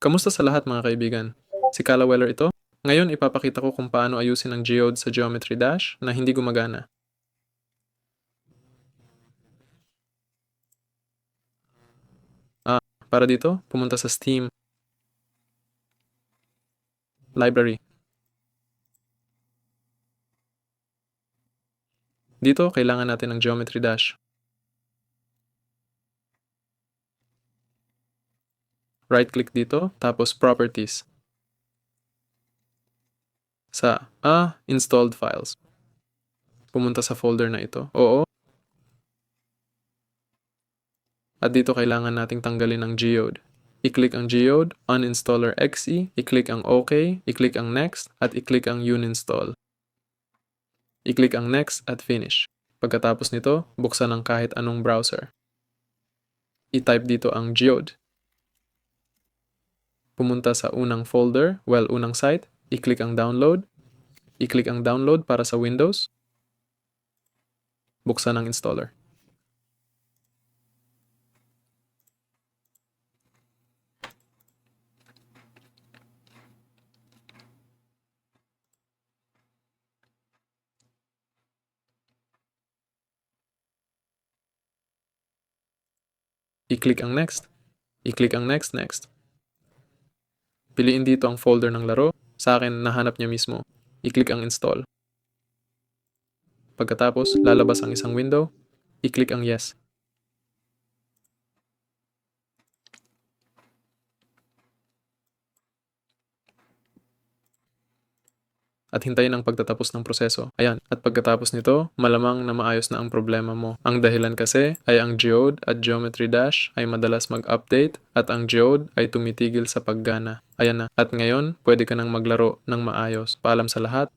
Kamusta sa lahat mga kaibigan? Si Kala Weller ito. Ngayon ipapakita ko kung paano ayusin ang geode sa Geometry Dash na hindi gumagana. Para dito, pumunta sa Steam Library. Dito, kailangan natin ng Geometry Dash. Right-click dito, tapos Properties. Sa Installed Files. Pumunta sa folder na ito. Oo. At dito kailangan nating tanggalin ang geode. I-click ang geode, uninstaller exe, i-click ang OK, i-click ang next, at i-click ang uninstall. I-click ang next at finish. Pagkatapos nito, buksan ang kahit anong browser. I-type dito ang geode. Pumunta sa unang folder, unang site, i-click ang download. I-click ang download para sa Windows. Buksan ang installer. I-click ang next. I-click ang next. Piliin dito ang folder ng laro. Sa akin, nahanap niya mismo. I-click ang install. Pagkatapos, lalabas ang isang window. I-click ang yes. At hintayin ang pagtatapos ng proseso. Ayan, at pagkatapos nito, malamang na maayos na ang problema mo. Ang dahilan kasi ay ang geode at Geometry Dash ay madalas mag-update at ang geode ay tumitigil sa paggana. Ayan na. At ngayon, pwede ka nang maglaro ng maayos. Paalam sa lahat.